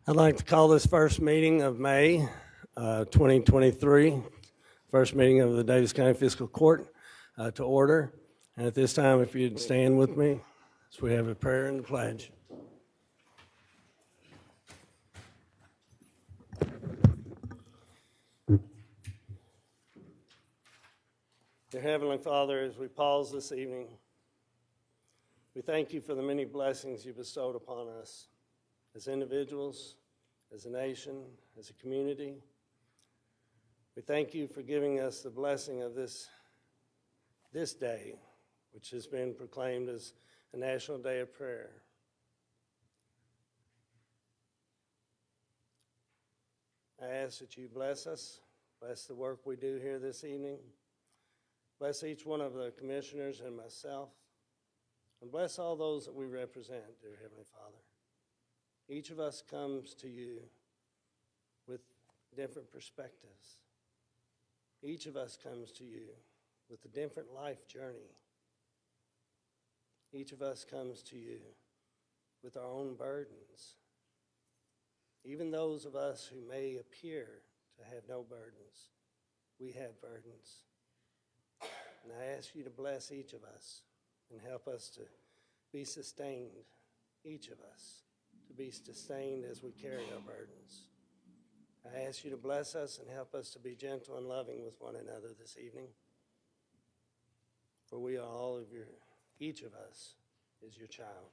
I'd like to call this first meeting of May 2023, first meeting of the Daviess County Fiscal Court to order. And at this time, if you'd stand with me, as we have a prayer and a pledge. Dear Heavenly Father, as we pause this evening, we thank you for the many blessings you bestowed upon us as individuals, as a nation, as a community. We thank you for giving us the blessing of this day, which has been proclaimed as a National Day of Prayer. I ask that you bless us, bless the work we do here this evening, bless each one of the commissioners and myself, and bless all those that we represent, dear Heavenly Father. Each of us comes to you with different perspectives. Each of us comes to you with a different life journey. Each of us comes to you with our own burdens. Even those of us who may appear to have no burdens, we have burdens. And I ask you to bless each of us and help us to be sustained, each of us, to be sustained as we carry our burdens. I ask you to bless us and help us to be gentle and loving with one another this evening. For we are all of each of us is your child.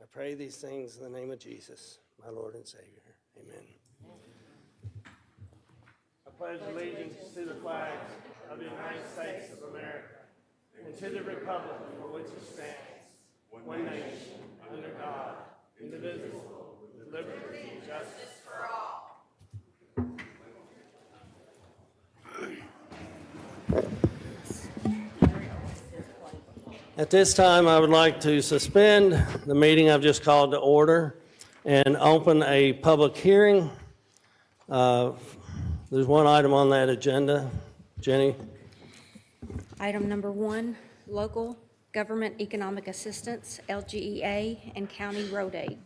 I pray these things in the name of Jesus, my Lord and Savior. Amen. I pledge allegiance to the flag of the United States of America and to the republic for which it stands, one nation, under God, indivisible, with liberty and justice for all. At this time, I would like to suspend the meeting I've just called to order and open a public hearing. There's one item on that agenda. Jenny? Item number 1, Local Government Economic Assistance, LGEA, and County Road Aid.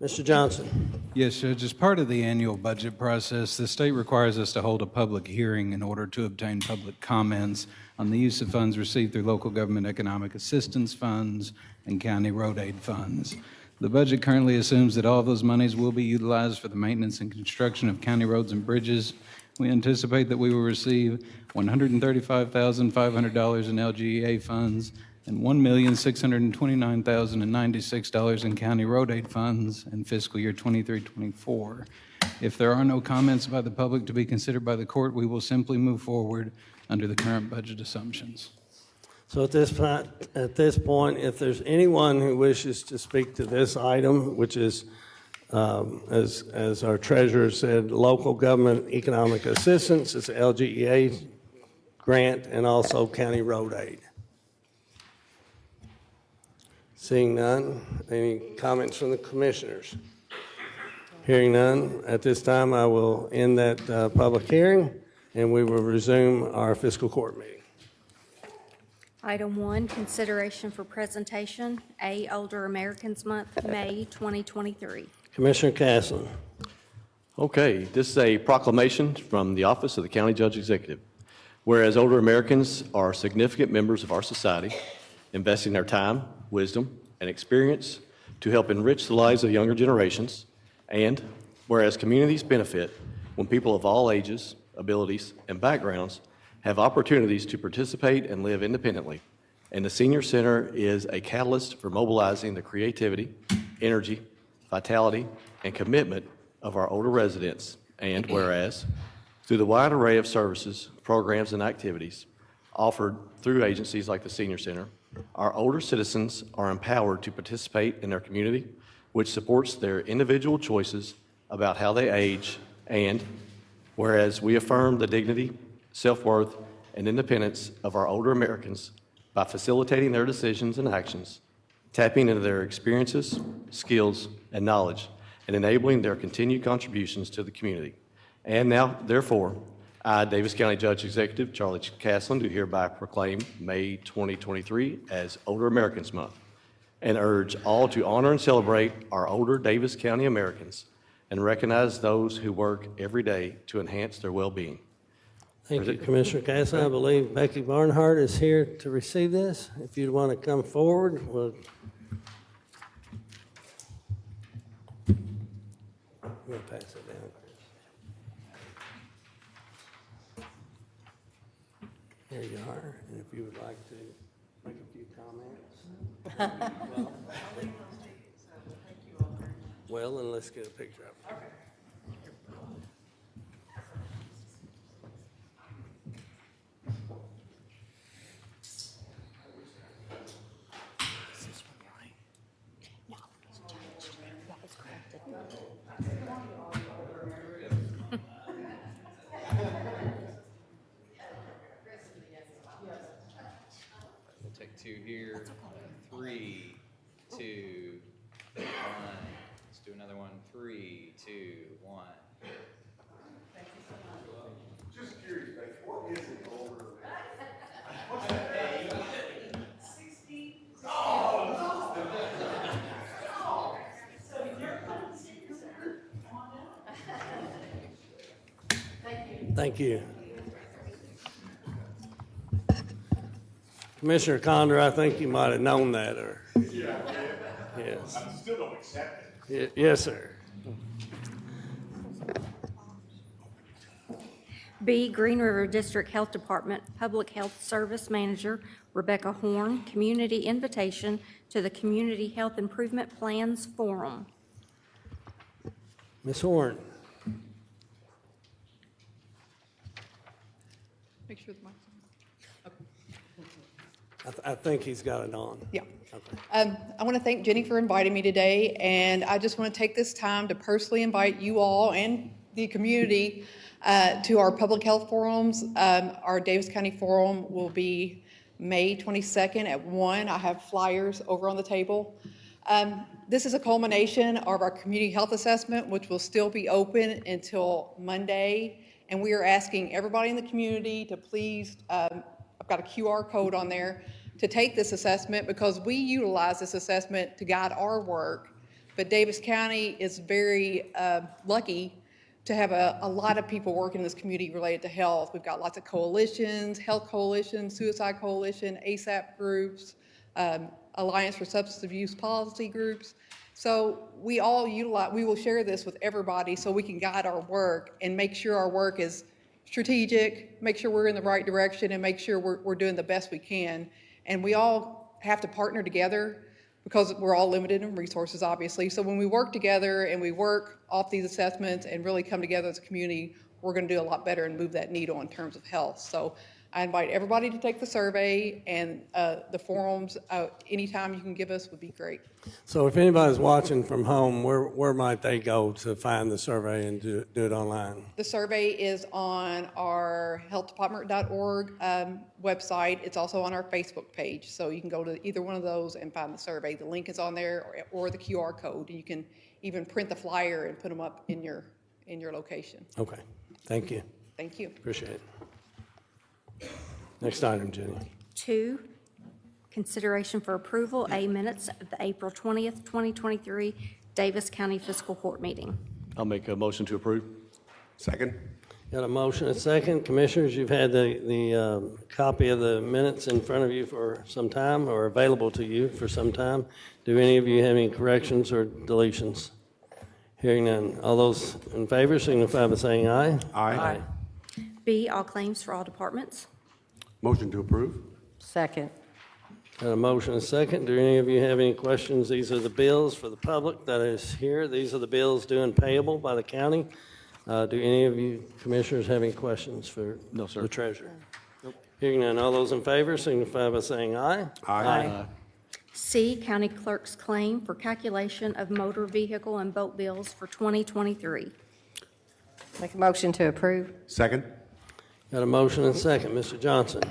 Mr. Johnson. Yes, Judge. As part of the annual budget process, the state requires us to hold a public hearing in order to obtain public comments on the use of funds received through local government economic assistance funds and county road aid funds. The budget currently assumes that all of those monies will be utilized for the maintenance and construction of county roads and bridges. We anticipate that we will receive $135,500 in LGEA funds and $1,629,096 in county road aid funds in fiscal year 23-24. If there are no comments by the public to be considered by the court, we will simply move forward under the current budget assumptions. So at this point, if there's anyone who wishes to speak to this item, which is, as our treasurer said, local government economic assistance, it's LGEA grant and also county road aid. Seeing none, any comments from the commissioners? Hearing none, at this time I will end that public hearing and we will resume our fiscal court meeting. Item 1, consideration for presentation, Older Americans Month, May 2023. Commissioner Castlen. Okay, this is a proclamation from the Office of the County Judge Executive. Whereas older Americans are significant members of our society, investing their time, wisdom, and experience to help enrich the lives of younger generations, and whereas communities benefit when people of all ages, abilities, and backgrounds have opportunities to participate and live independently, and the Senior Center is a catalyst for mobilizing the creativity, energy, vitality, and commitment of our older residents, and whereas through the wide array of services, programs, and activities offered through agencies like the Senior Center, our older citizens are empowered to participate in their community, which supports their individual choices about how they age, and whereas we affirm the dignity, self-worth, and independence of our older Americans by facilitating their decisions and actions, tapping into their experiences, skills, and knowledge, and enabling their continued contributions to the community. And now, therefore, I, Daviess County Judge Executive Charlie Castlen, do hereby proclaim May 2023 as Older Americans Month. and urge all to honor and celebrate our older Daviess County Americans and recognize those who work every day to enhance their well-being. Thank you, Commissioner Castlen. I believe Becky Barnhart is here to receive this. If you'd want to come forward, we'll pass it down, Chris. Here you are, and if you would like to make a few comments. Well, then let's get a picture of it. We'll take two here. 3, 2, 1. Let's do another one. 3, 2, 1. Just curious, like, what is it over? Thank you. Commissioner Condor, I think you might have known that, or, yes. I still don't accept it. Yes, sir. B, Green River District Health Department Public Health Service Manager Rebecca Horn, community invitation to the Community Health Improvement Plans Forum. Ms. Horn. Make sure the mic's on. Okay. I think he's got it on. Yeah. Okay. I want to thank Jenny for inviting me today, and I just want to take this time to personally invite you all and the community to our public health forums. Our Daviess County Forum will be May 22nd at 1. I have flyers over on the table. This is a culmination of our community health assessment, which will still be open until Monday. And we are asking everybody in the community to please, I've got a QR code on there, to take this assessment because we utilize this assessment to guide our work. But Daviess County is very lucky to have a lot of people working in this community related to health. We've got lots of coalitions, health coalitions, suicide coalition, ASAP groups, Alliance for Substance Abuse Policy groups. So we all utilize, we will share this with everybody so we can guide our work and make sure our work is strategic, make sure we're in the right direction, and make sure we're doing the best we can. And we all have to partner together because we're all limited in resources, obviously. So when we work together and we work off these assessments and really come together as a community, we're going to do a lot better and move that needle in terms of health. So I invite everybody to take the survey, and the forums, anytime you can give us would be great. So if anybody's watching from home, where might they go to find the survey and do it online? The survey is on our healthdepartment.org website. It's also on our Facebook page. So you can go to either one of those and find the survey. The link is on there, or the QR code. You can even print the flyer and put them up in your location. Okay, thank you. Thank you. Appreciate it. Next item, Jenny. 2, consideration for approval, A, minutes of the April 20th, 2023 Daviess County Fiscal Court meeting. I'll make a motion to approve. Second? Got a motion and a second. Commissioners, you've had the copy of the minutes in front of you for some time, or available to you for some time. Do any of you have any corrections or deletions? Hearing none. All those in favor signify by saying aye. Aye. B, all claims for all departments. Motion to approve? Second. Got a motion and a second. Do any of you have any questions? These are the bills for the public that is here. These are the bills due and payable by the county. Do any of you commissioners have any questions for No, sir. the treasurer? Hearing none. All those in favor signify by saying aye. Aye. C, county clerk's claim for calculation of motor vehicle and boat bills for 2023. Make a motion to approve. Second? Got a motion and a second. Mr. Johnson.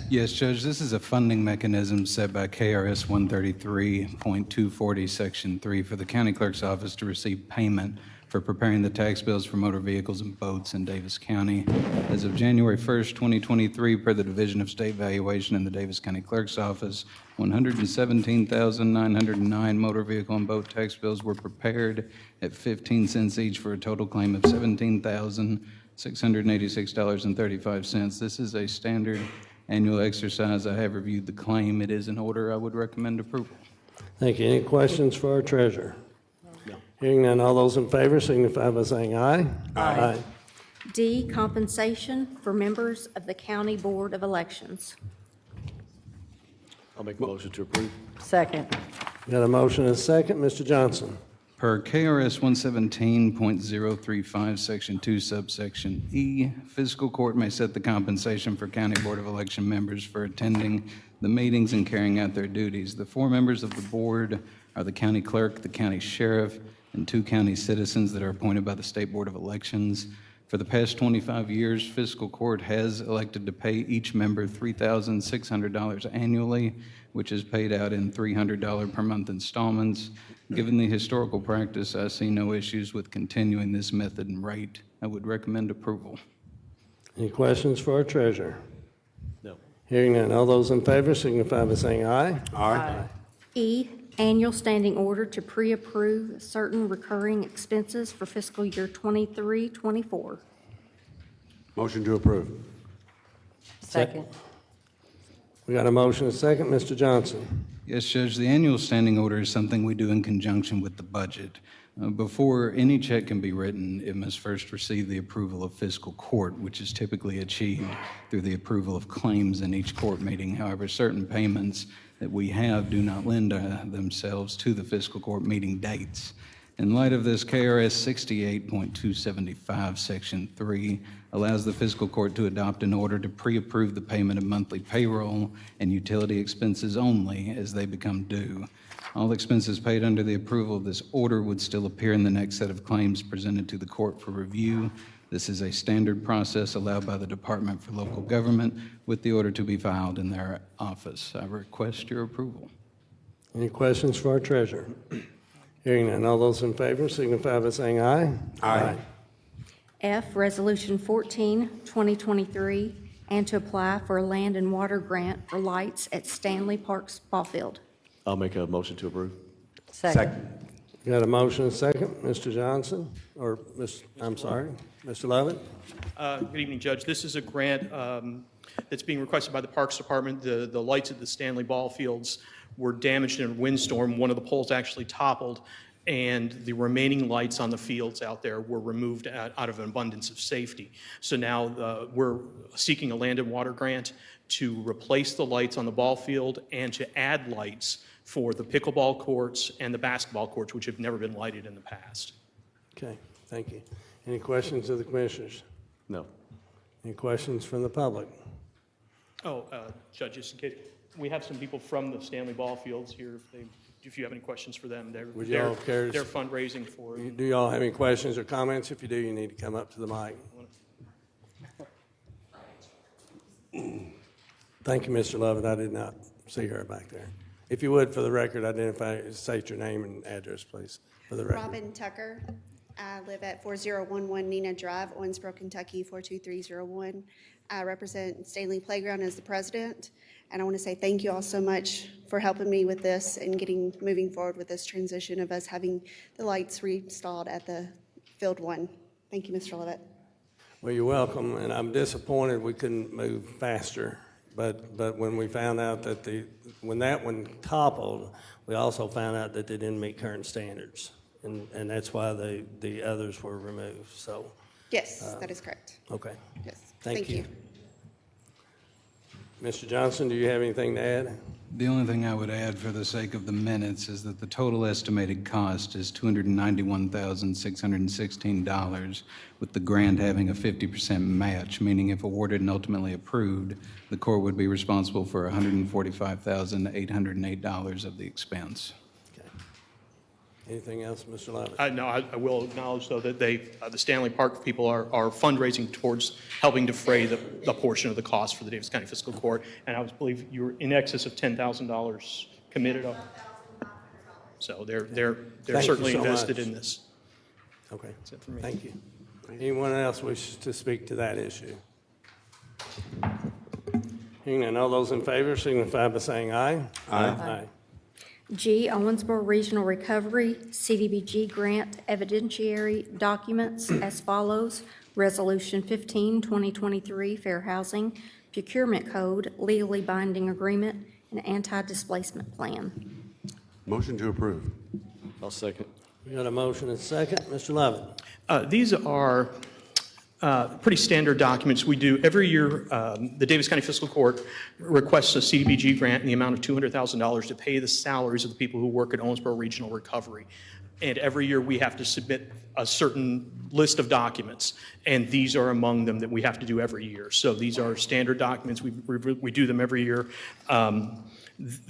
Yes, Judge, this is a funding mechanism set by KRS 133.240, Section 3, for the county clerk's office to receive payment for preparing the tax bills for motor vehicles and boats in Daviess County. As of January 1st, 2023, per the Division of State Valuation in the Daviess County Clerk's Office, 117,909 motor vehicle and boat tax bills were prepared at 15 cents each for a total claim of $17,686.35. This is a standard annual exercise. I have reviewed the claim. It is in order. I would recommend approval. Thank you. Any questions for our treasurer? No. Hearing none, all those in favor signify by saying aye. Aye. D, compensation for members of the County Board of Elections. I'll make a motion to approve. Second. Got a motion and a second. Mr. Johnson. Per KRS 117.035, Section 2, subsection E, Fiscal Court may set the compensation for County Board of Election members for attending the meetings and carrying out their duties. The 4 members of the board are the county clerk, the county sheriff, and 2 county citizens that are appointed by the State Board of Elections. For the past 25 years, Fiscal Court has elected to pay each member $3,600 annually, which is paid out in $300 per month installments. Given the historical practice, I see no issues with continuing this method and rate. I would recommend approval. Any questions for our treasurer? No. Hearing none, all those in favor signify by saying aye. Aye. E, annual standing order to pre-approve certain recurring expenses for fiscal year 23-24. Motion to approve. Second. We got a motion and a second. Mr. Johnson. Yes, Judge, the annual standing order is something we do in conjunction with the budget. Before any check can be written, it must first receive the approval of fiscal court, which is typically achieved through the approval of claims in each court meeting. However, certain payments that we have do not lend themselves to the fiscal court meeting dates. In light of this, KRS 68.275, Section 3, allows the fiscal court to adopt an order to pre-approve the payment of monthly payroll and utility expenses only as they become due. All expenses paid under the approval of this order would still appear in the next set of claims presented to the court for review. This is a standard process allowed by the Department for Local Government with the order to be filed in their office. I request your approval. Any questions for our treasurer? Hearing none, all those in favor signify by saying aye. Aye. F, Resolution 14, 2023, and to apply for a land and water grant for lights at Stanley Park's ball field. I'll make a motion to approve. Second. Got a motion and a second. Mr. Johnson, or Mr. Lovett? Good evening, Judge. This is a grant that's being requested by the Parks Department. The lights at the Stanley ball fields were damaged in a windstorm. One of the poles actually toppled, and the remaining lights on the fields out there were removed out of an abundance of safety. So now we're seeking a land and water grant to replace the lights on the ball field and to add lights for the pickleball courts and the basketball courts, which have never been lighted in the past. Okay, thank you. Any questions of the commissioners? No. Any questions from the public? Judge, just in case, we have some people from the Stanley ball fields here. If you have any questions for them, they're fundraising for. Do you all have any questions or comments? If you do, you need to come up to the mic. Thank you, Mr. Lovett. I did not see her back there. If you would, for the record, state your name and address, please, for the record. Robin Tucker. I live at 4011 Nina Drive, Owensboro, Kentucky, 42301. I represent Stanley Playground as the president, and I want to say thank you all so much for helping me with this and moving forward with this transition of us having the lights reinstalled at the Field 1. Thank you, Mr. Lovett. Well, you're welcome, and I'm disappointed we couldn't move faster. But when we found out that when that one toppled, we also found out that they didn't meet current standards, and that's why the others were removed. So. Yes, that is correct. Okay. Yes. Thank you. Mr. Johnson, do you have anything to add? The only thing I would add for the sake of the minutes is that the total estimated cost is $291,616, with the grant having a 50% match, meaning if awarded and ultimately approved, the court would be responsible for $145,808 of the expense. Okay. Anything else, Mr. Lovett? No, I will acknowledge, though, that the Stanley Park people are fundraising towards helping defray the portion of the cost for the Daviess County Fiscal Court, and I believe you were in excess of $10,000 committed. So they're certainly invested in this. Okay, That's it for me. thank you. Anyone else wish to speak to that issue? Hearing none, all those in favor signify by saying aye. Aye. G, Owensboro Regional Recovery CDBG Grant Evidentiary Documents as follows. Resolution 15, 2023, Fair Housing Procurement Code, Legally Binding Agreement, and Anti-Displacement Plan. Motion to approve. I'll second. We got a motion and second. Mr. Lovett. These are pretty standard documents we do every year. The Daviess County Fiscal Court requests a CDBG grant in the amount of $200,000 to pay the salaries of the people who work at Owensboro Regional Recovery. And every year we have to submit a certain list of documents, and these are among them that we have to do every year. So these are standard documents. We do them every year.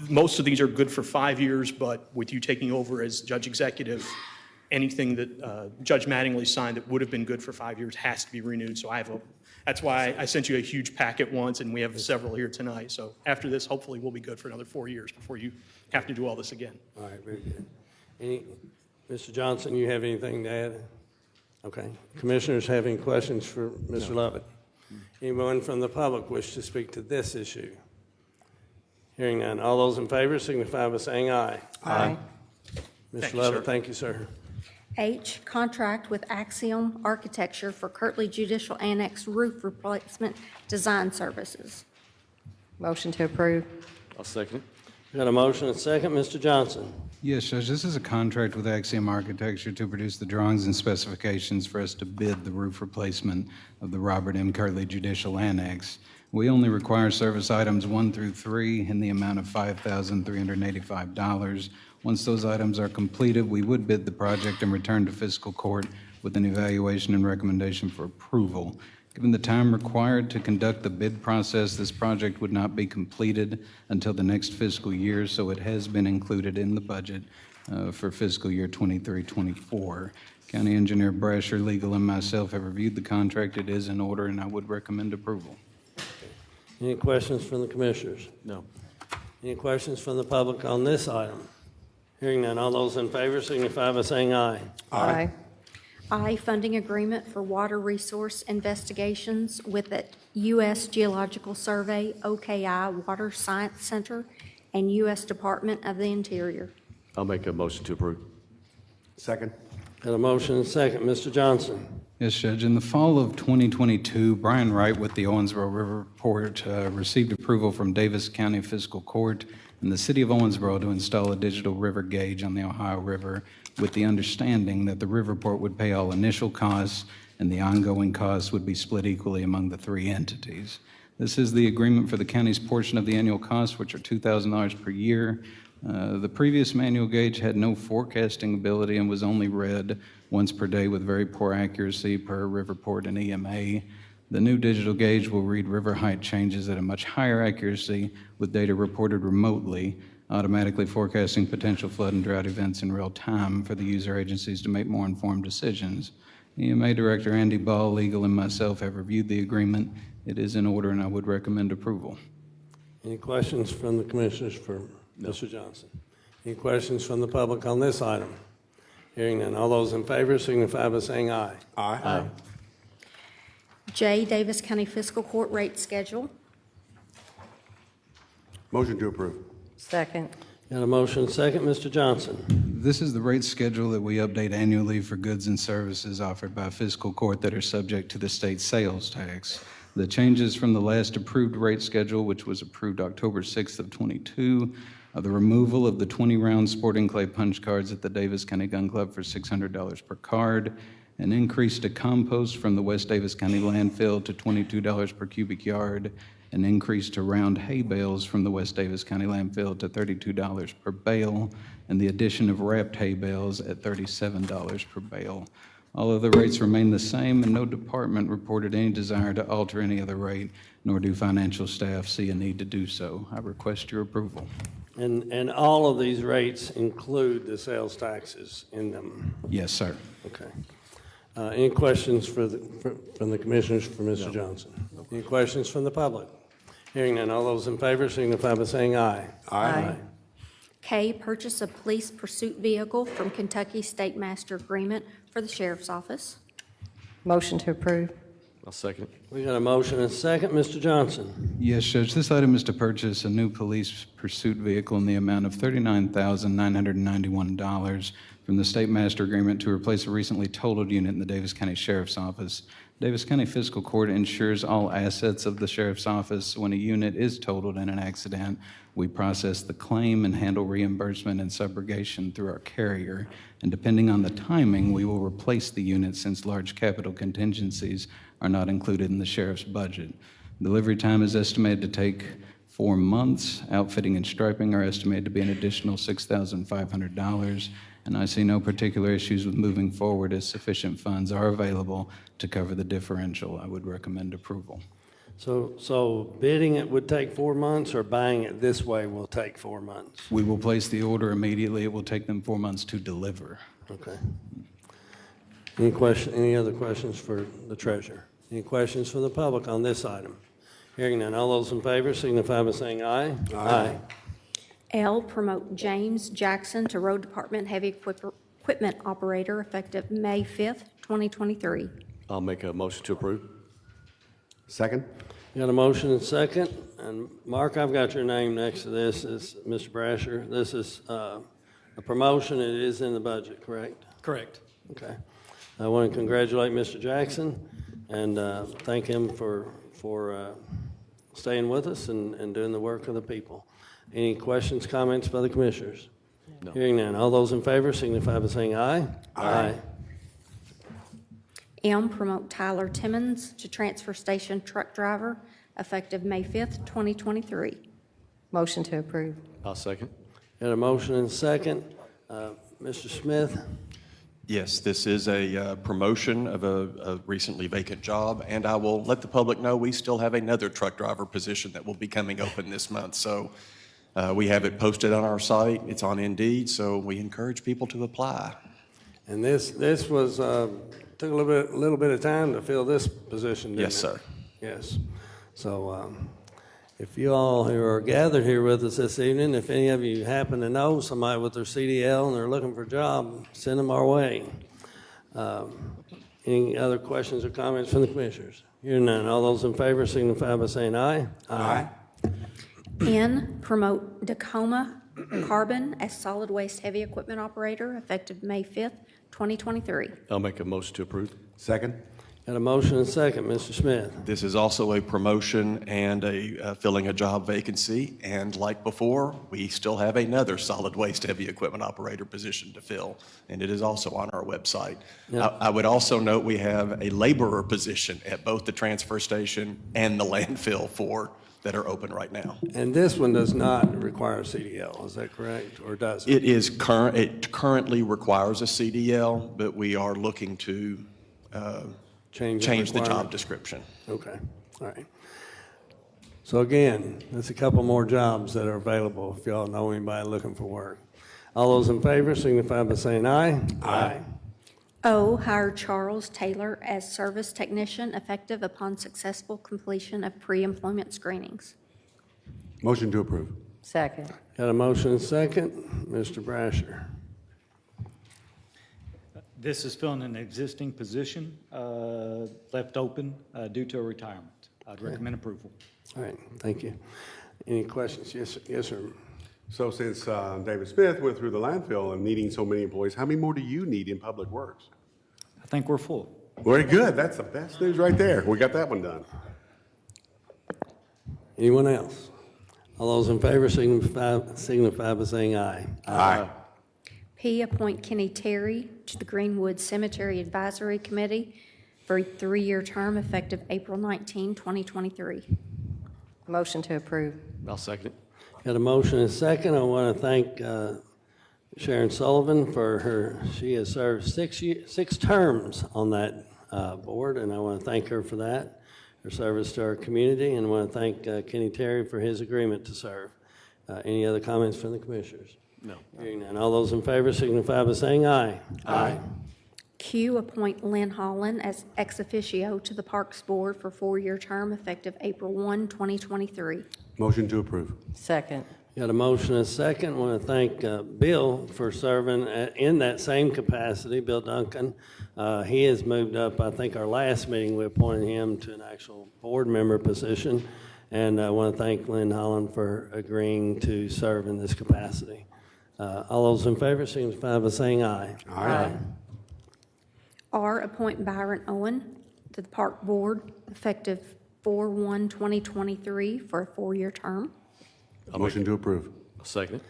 Most of these are good for 5 years, but with you taking over as judge executive, anything that Judge Mattingly signed that would have been good for 5 years has to be renewed. So that's why I sent you a huge packet once, and we have several here tonight. So after this, hopefully we'll be good for another 4 years before you have to do all this again. All right, very good. Mr. Johnson, you have anything to add? Okay. Commissioners have any questions for Mr. Lovett? Anyone from the public wish to speak to this issue? Hearing none. All those in favor signify by saying aye. Aye. Mr. you, Lovett, sir. thank you, sir. H, contract with Axiom Architecture for Kirtley Judicial Annex Roof Replacement Design Services. Motion to approve. I'll second it. We got a motion and second. Mr. Johnson. Yes, Judge, this is a contract with Axiom Architecture to produce the drawings and specifications for us to bid the roof replacement of the Robert M. Kirtley Judicial Annex. We only require service items 1 through 3 in the amount of $5,385. Once those items are completed, we would bid the project and return to fiscal court with an evaluation and recommendation for approval. Given the time required to conduct the bid process, this project would not be completed until the next fiscal year, so it has been included in the budget for fiscal year 23-24. County Engineer Brasher, legal, and myself have reviewed the contract. It is in order, and I would recommend approval. Any questions from the commissioners? No. Any questions from the public on this item? Hearing none, all those in favor signify by saying aye. Aye. I, funding agreement for water resource investigations with the U.S. Geological Survey, OKI Water Science Center, and U.S. Department of the Interior. I'll make a motion to approve. Second. Got a motion and second. Mr. Johnson. Yes, Judge. In the fall of 2022, Brian Wright with the Owensboro River Port received approval from Daviess County Fiscal Court and the City of Owensboro to install a digital river gauge on the Ohio River with the understanding that the Riverport would pay all initial costs and the ongoing costs would be split equally among the 3 entities. This is the agreement for the county's portion of the annual costs, which are $2,000 per year. The previous manual gauge had no forecasting ability and was only read once per day with very poor accuracy per Riverport and EMA. The new digital gauge will read river height changes at a much higher accuracy with data reported remotely, automatically forecasting potential flood and drought events in real time for the user agencies to make more informed decisions. EMA Director Andy Ball, legal, and myself have reviewed the agreement. It is in order, and I would recommend approval. Any questions from the commissioners for Mr. Johnson? Any questions from the public on this item? Hearing none, all those in favor signify by saying aye. Aye. J, Daviess County Fiscal Court Rate Schedule. Motion to approve. Second. Got a motion and second. Mr. Johnson. This is the rate schedule that we update annually for goods and services offered by fiscal court that are subject to the state sales tax. The changes from the last approved rate schedule, which was approved October 6th of 22, are the removal of the 20-round sporting clay punch cards at the Daviess County Gun Club for $600 per card, an increase to compost from the West Daviess County landfill to $22 per cubic yard, an increase to round hay bales from the West Daviess County landfill to $32 per bale, and the addition of wrapped hay bales at $37 per bale. All other rates remain the same, and no department reported any desire to alter any other rate, nor do financial staff see a need to do so. I request your approval. And all of these rates include the sales taxes in them? Yes, sir. Okay. Any questions from the commissioners for Mr. Johnson? Any questions from the public? Hearing none, all those in favor signify by saying aye. Aye. K, purchase a police pursuit vehicle from Kentucky State Master Agreement for the Sheriff's Office. Motion to approve. I'll second. We got a motion and a second. Mr. Johnson? Yes, Judge, this item is to purchase a new police pursuit vehicle in the amount of $39,991 from the State Master Agreement to replace a recently totaled unit in the Daviess County Sheriff's Office. Daviess County Fiscal Court insures all assets of the Sheriff's Office. When a unit is totaled in an accident, we process the claim and handle reimbursement and subrogation through our carrier. And depending on the timing, we will replace the unit since large capital contingencies are not included in the sheriff's budget. Delivery time is estimated to take 4 months. Outfitting and striping are estimated to be an additional $6,500. And I see no particular issues with moving forward as sufficient funds are available to cover the differential. I would recommend approval. So bidding it would take 4 months, or buying it this way will take 4 months? We will place the order immediately. It will take them 4 months to deliver. Okay. Any other questions for the treasurer? Any questions for the public on this item? Hearing none, all those in favor signify by saying aye. Aye. L, promote James Jackson to Road Department Heavy Equipment Operator effective May 5th, 2023. I'll make a motion to approve. Second? Got a motion and second, and Mark, I've got your name next to this, it's Mr. Brasher. This is a promotion, it is in the budget, correct? Correct. Okay. I want to congratulate Mr. Jackson and thank him for staying with us and doing the work of the people. Any questions, comments by the commissioners? No. Hearing none, all those in favor signify by saying aye. Aye. M, promote Tyler Timmons to Transfer Station Truck Driver effective May 5th, 2023. Motion to approve. I'll second. Got a motion and second. Mr. Smith? Yes, this is a promotion of a recently vacant job, and I will let the public know we still have another truck driver position that will be coming open this month. So we have it posted on our site. It's on Indeed, so we encourage people to apply. And this was, took a little bit of time to fill this position, didn't it? Yes, sir. Yes. So if you all who are gathered here with us this evening, if any of you happen to know somebody with their CDL and they're looking for a job, send them our way. Any other questions or comments from the commissioners? Hearing none. All those in favor signify by saying aye. Aye. N, promote Tacoma Carbon as Solid Waste Heavy Equipment Operator effective May 5th, 2023. I'll make a motion to approve. Second? Got a motion and second. Mr. Smith? This is also a promotion and filling a job vacancy, and like before, we still have another solid waste heavy equipment operator position to fill, and it is also on our website. I would also note we have a laborer position at both the transfer station and the landfill that are open right now. And this one does not require a CDL, is that correct, or does it? It currently requires a CDL, but we are looking to change the job requirement? description. Okay, all right. So again, there's a couple more jobs that are available if y'all know anybody looking for work. All those in favor signify by saying aye. Aye. O, hire Charles Taylor as Service Technician effective upon successful completion of pre-employment screenings. Motion to approve. Second. Got a motion and second. Mr. Brasher. This is filling an existing position left open due to a retirement. I'd recommend approval. All right, thank you. Any questions? Yes, sir. Yes, sir. So since David Smith went through the landfill and needing so many employees, how many more do you need in Public Works? I think we're full. Very good. That's the best news right there. We got that one done. Anyone else? All those in favor signify by saying aye. Aye. P, appoint Kenny Terry to the Greenwood Cemetery Advisory Committee for a 3-year term effective April 19, 2023. Motion to approve. I'll second it. Got a motion and second. I want to thank Sharon Sullivan for she has served 6 terms on that board, and I want to thank her for that, her service to our community, and I want to thank Kenny Terry for his agreement to serve. Any other comments from the commissioners? No. Hearing none. All those in favor signify by saying aye. Aye. Q, appoint Lynn Holland as ex officio to the Parks Board for a 4-year term effective April 1, 2023. Motion to approve. Second. Got a motion and a second. Want to thank Bill for serving in that same capacity, Bill Duncan. He has moved up, I think our last meeting, we appointed him to an actual board member position. And I want to thank Lynn Holland for agreeing to serve in this capacity. All those in favor signify by saying aye. Aye. R, appoint Byron Owen to the Park Board effective 4/1/2023 for a 4-year term. Motion to approve. I'll second it.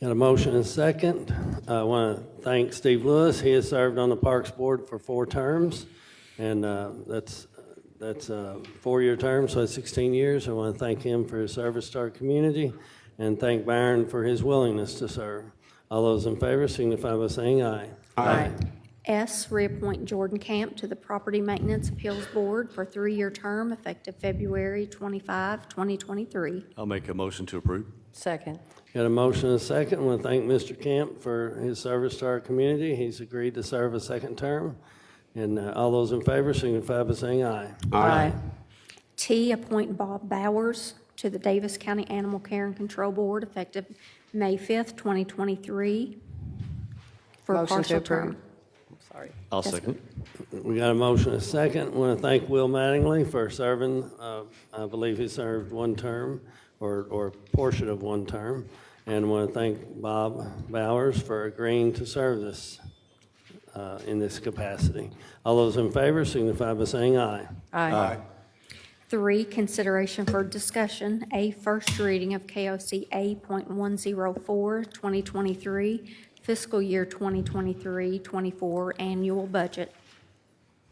Got a motion and a second. I want to thank Steve Lewis. He has served on the Parks Board for 4 terms, and that's a 4-year term, so that's 16 years. I want to thank him for his service to our community, and thank Byron for his willingness to serve. All those in favor signify by saying aye. Aye. S, reappoint Jordan Camp to the Property Maintenance Appeals Board for a 3-year term effective February 25, 2023. I'll make a motion to approve. Second. Got a motion and a second. I want to thank Mr. Camp for his service to our community. He's agreed to serve a 2nd term. And all those in favor signify by saying aye. Aye. T, appoint Bob Bowers to the Daviess County Animal Care and Control Board effective May 5th, 2023 for a Motion to partial approve. term. Sorry. I'll second it. We got a motion and a second. I want to thank Will Mattingly for serving. I believe he served 1 term or a portion of 1 term. And I want to thank Bob Bowers for agreeing to serve this in this capacity. All those in favor signify by saying aye. Aye. 3, consideration for discussion, A, first reading of KOC A.104, 2023, fiscal year 2023-24 annual budget.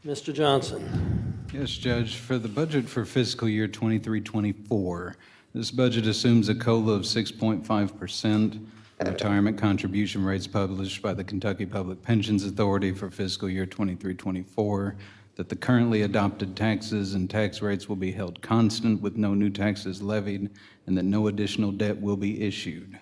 Mr. Johnson. Yes, Judge. For the budget for fiscal year 23-24, this budget assumes a COLA of 6.5%, retirement contribution rates published by the Kentucky Public Pensions Authority for fiscal year 23-24, that the currently adopted taxes and tax rates will be held constant with no new taxes levied, and that no additional debt will be issued.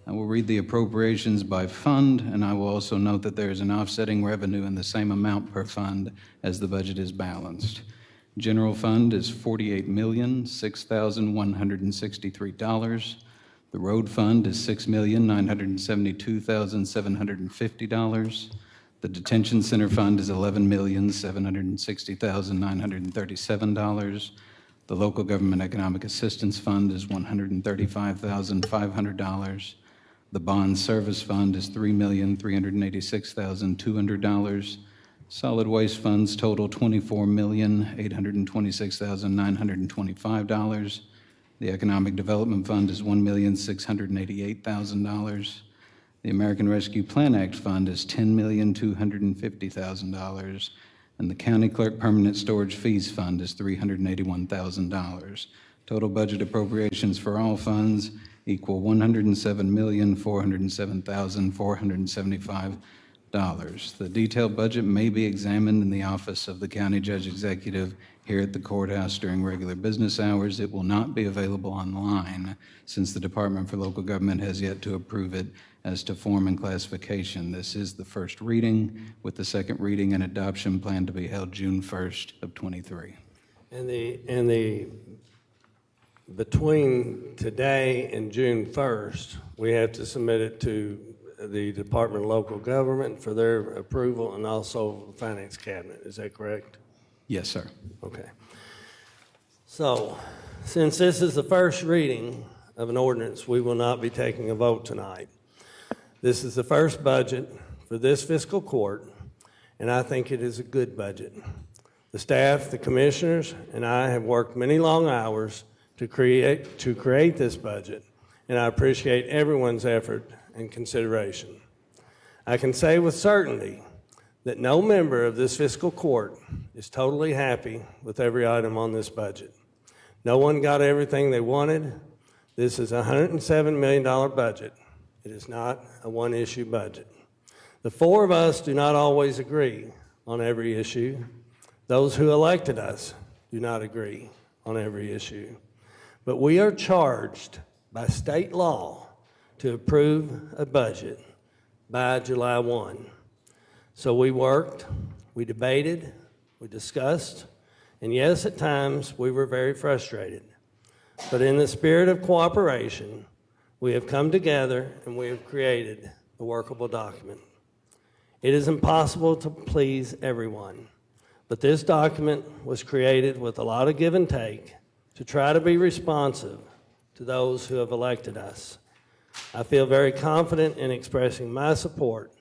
I will read the appropriations by fund, and I will also note that there is an offsetting revenue in the same amount per fund as the budget is balanced. General fund is $48,006,163. The road fund is $6,972,750. The detention center fund is $11,760,937. The local government economic assistance fund is $135,500. The bond service fund is $3,386,200. Solid waste funds total $24,826,925. The economic development fund is $1,688,000. The American Rescue Plan Act fund is $10,250,000. And the county clerk permanent storage fees fund is $381,000. Total budget appropriations for all funds equal $107,407,475. The detailed budget may be examined in the office of the County Judge Executive here at the courthouse during regular business hours. It will not be available online since the Department for Local Government has yet to approve it as to form and classification. This is the first reading, with the second reading and adoption planned to be held June 1st of 23. Between today and June 1st, we have to submit it to the Department of Local Government for their approval and also the Finance Cabinet. Is that correct? Yes, sir. Okay. So, since this is the first reading of an ordinance, we will not be taking a vote tonight. This is the first budget for this fiscal court, and I think it is a good budget. The staff, the commissioners, and I have worked many long hours to create this budget, and I appreciate everyone's effort and consideration. I can say with certainty that no member of this fiscal court is totally happy with every item on this budget. No one got everything they wanted. This is a $107 million budget. It is not a one-issue budget. The 4 of us do not always agree on every issue. Those who elected us do not agree on every issue. But we are charged by state law to approve a budget by July 1. So we worked, we debated, we discussed, and yes, at times we were very frustrated. But in the spirit of cooperation, We have come together and we have created a workable document. It is impossible to please everyone, but this document was created with a lot of give and take to try to be responsive to those who have elected us. I feel very confident in expressing my support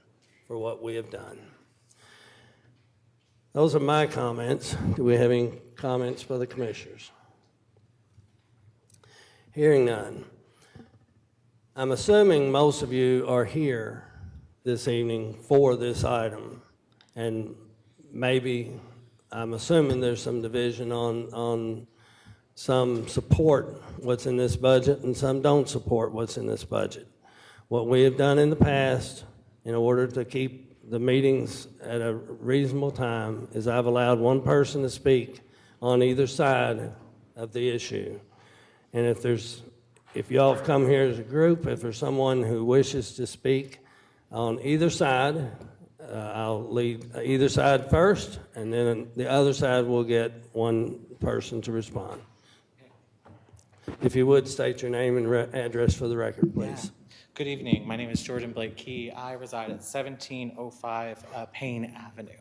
for what we have done. Those are my comments. Do we have any comments for the commissioners? Hearing none. I'm assuming most of you are here this evening for this item, and maybe I'm assuming there's some division on some support what's in this budget and some don't support what's in this budget. What we have done in the past in order to keep the meetings at a reasonable time is I've allowed one person to speak on either side of the issue. And if y'all have come here as a group, if there's someone who wishes to speak on either side, I'll lead either side first, and then the other side will get one person to respond. If you would, state your name and address for the record, please. Good evening. My name is Jordan Blake Key. I reside at 1705 Payne Avenue.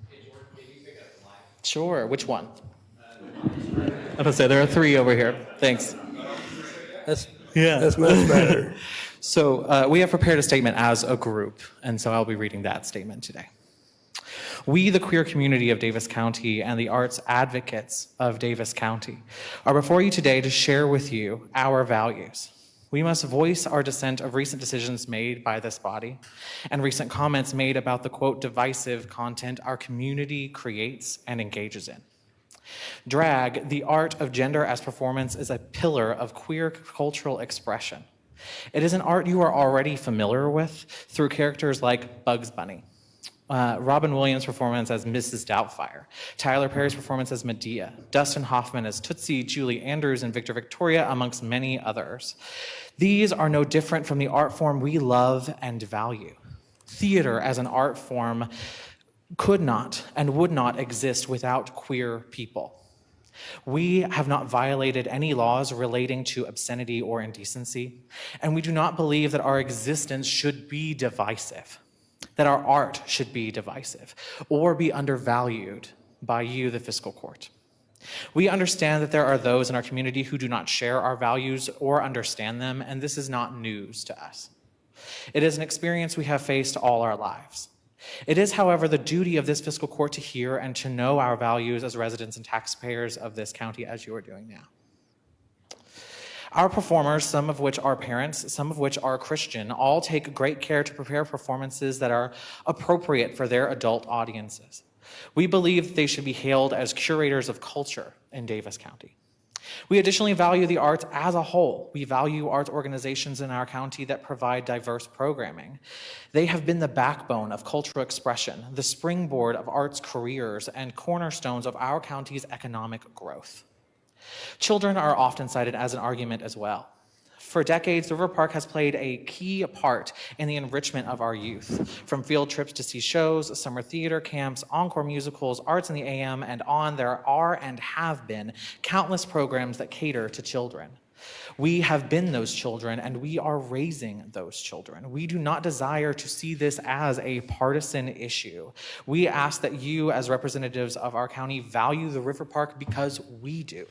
Hey, Jordan, can you pick up the mic? Sure. Which one? I was say there are three over here. Thanks. That's much better. So we have prepared a statement as a group, and so I'll be reading that statement today. We, the queer community of Daviess County and the arts advocates of Daviess County, are before you today to share with you our values. We must voice our dissent of recent decisions made by this body and recent comments made about the, quote, divisive content our community creates and engages in. Drag, the art of gender as performance, is a pillar of queer cultural expression. It is an art you are already familiar with through characters like Bugs Bunny, Robin Williams' performance as Mrs. Doubtfire, Tyler Perry's performance as Medea, Dustin Hoffman as Tootsie, Julie Andrews and Victor Victoria, amongst many others. These are no different from the art form we love and value. Theater as an art form could not and would not exist without queer people. We have not violated any laws relating to obscenity or indecency, and we do not believe that our existence should be divisive, that our art should be divisive, or be undervalued by you, the fiscal court. We understand that there are those in our community who do not share our values or understand them, and this is not news to us. It is an experience we have faced all our lives. It is, however, the duty of this fiscal court to hear and to know our values as residents and taxpayers of this county, as you are doing now. Our performers, some of which are parents, some of which are Christian, all take great care to prepare performances that are appropriate for their adult audiences. We believe they should be hailed as curators of culture in Daviess County. We additionally value the arts as a whole. We value arts organizations in our county that provide diverse programming. They have been the backbone of cultural expression, the springboard of arts careers, and cornerstones of our county's economic growth. Children are often cited as an argument as well. For decades, the River Park has played a key part in the enrichment of our youth, from field trips to see shows, summer theater camps, encore musicals, arts in the AM, and on. There are and have been countless programs that cater to children. We have been those children, and we are raising those children. We do not desire to see this as a partisan issue. We ask that you, as representatives of our county, value the River Park because we do.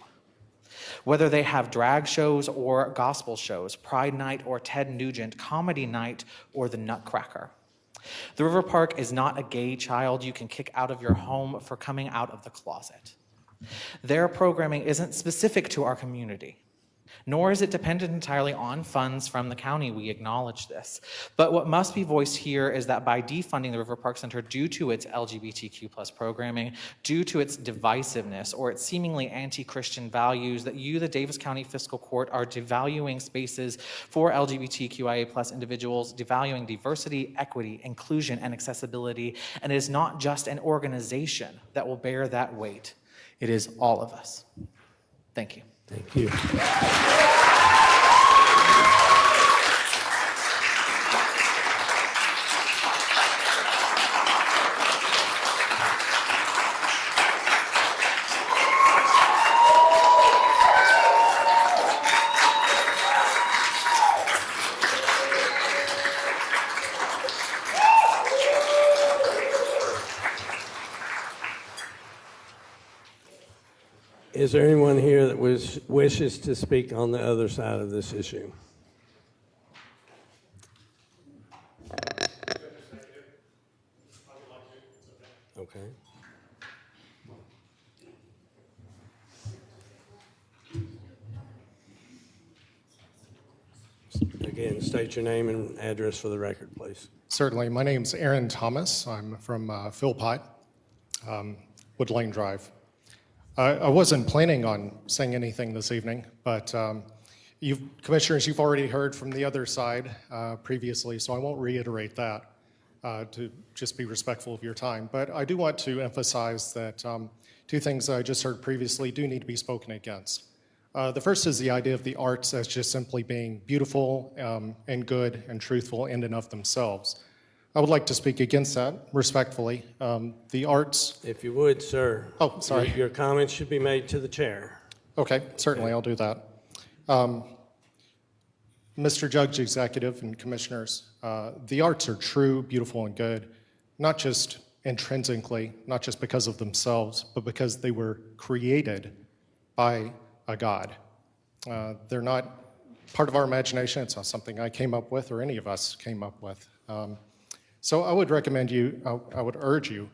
Whether they have drag shows or gospel shows, Pride Night or Ted Nugent, Comedy Night or the Nutcracker. The River Park is not a gay child you can kick out of your home for coming out of the closet. Their programming isn't specific to our community, nor is it dependent entirely on funds from the county. We acknowledge this. But what must be voiced here is that by defunding the River Park Center due to its LGBTQ+ programming, due to its divisiveness or its seemingly anti-Christian values, that you, the Daviess County Fiscal Court, are devaluing spaces for LGBTQIA+ individuals, devaluing diversity, equity, inclusion, and accessibility. And it is not just an organization that will bear that weight. It is all of us. Thank you. Thank you. Is there anyone here that wishes to speak on the other side of this issue? Okay. Again, state your name and address for the record, please. Certainly. My name's Aaron Thomas. I'm from Philpott, Wood Lane Drive. I wasn't planning on saying anything this evening, but Commissioners, you've already heard from the other side previously, so I won't reiterate that to just be respectful of your time. But I do want to emphasize that two things I just heard previously do need to be spoken against. The first is the idea of the arts as just simply being beautiful and good and truthful in and of themselves. I would like to speak against that respectfully. The arts... If you would, sir. Oh, sorry. Your comments should be made to the chair. Okay, certainly, I'll do that. Mr. Judge, Executive, and Commissioners, the arts are true, beautiful, and good, not just intrinsically, not just because of themselves, but because they were created by a God. They're not part of our imagination. It's not something I came up with or any of us came up with. So I would recommend you, I would urge you,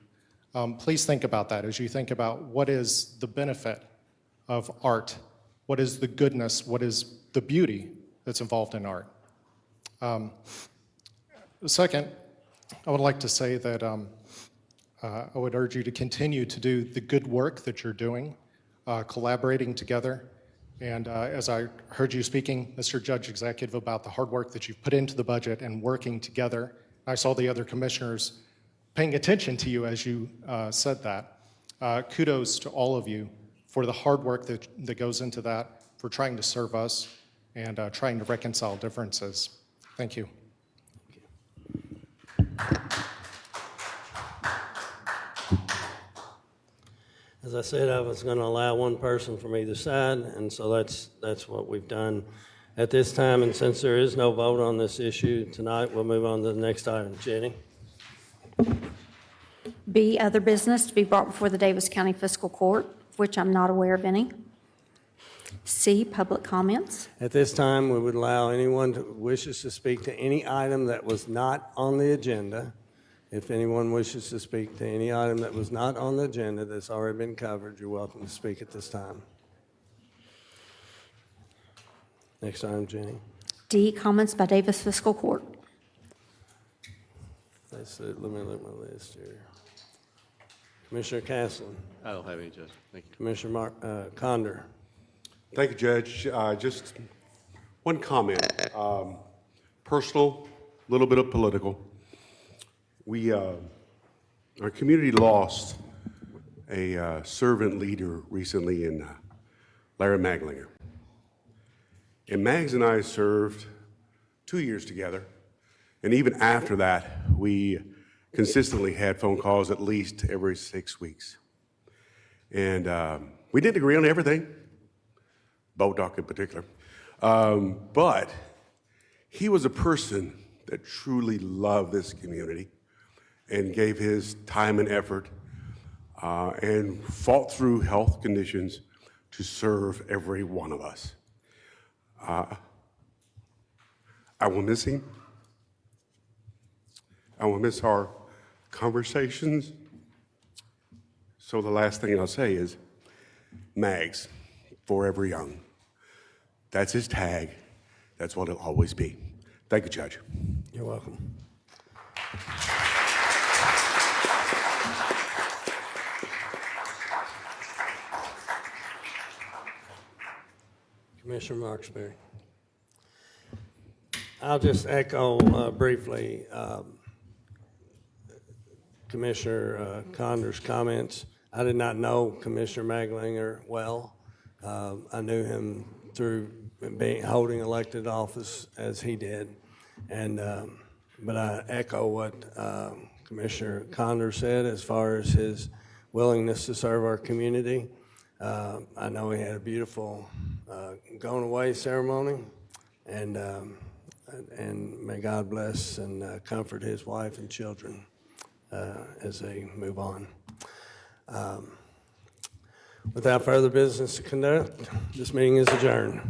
please think about that as you think about what is the benefit of art, what is the goodness, what is the beauty that's involved in art. Second, I would like to say that I would urge you to continue to do the good work that you're doing, collaborating together. And as I heard you speaking, Mr. Judge Executive, about the hard work that you've put into the budget and working together, I saw the other commissioners paying attention to you as you said that. Kudos to all of you for the hard work that goes into that, for trying to serve us and trying to reconcile differences. Thank you. As I said, I was going to allow one person from either side, and so that's what we've done at this time. And since there is no vote on this issue tonight, we'll move on to the next item. Jenny? B, other business to be brought before the Daviess County Fiscal Court, of which I'm not aware of any. C, public comments. At this time, we would allow anyone who wishes to speak to any item that was not on the agenda. If anyone wishes to speak to any item that was not on the agenda that's already been covered, you're welcome to speak at this time. Next item, Jenny. D, comments by Daviess Fiscal Court. Let me look at my list here. Commissioner Castlen. I don't have any, Judge. Thank you. Commissioner Condor. Thank you, Judge. Just one comment. Personal, a little bit of political. Our community lost a servant leader recently in Larry Maglinger. And Mags and I served 2 years together. And even after that, we consistently had phone calls at least every 6 weeks. And we didn't agree on everything, Bodoc in particular. But he was a person that truly loved this community and gave his time and effort and fought through health conditions to serve every one of us. I will miss him. I will miss our conversations. So the last thing I'll say is, Mags, forever young. That's his tag. That's what it'll always be. Thank you, Judge. You're welcome. Commissioner Marksberry. I'll just echo briefly Commissioner Condor's comments. I did not know Commissioner Maglinger well. I knew him through holding elected office as he did, and but I echo what Commissioner Condor said as far as his willingness to serve our community. I know he had a beautiful going away ceremony, and may God bless and comfort his wife and children as they move on. Without further business to conduct, this meeting is adjourned.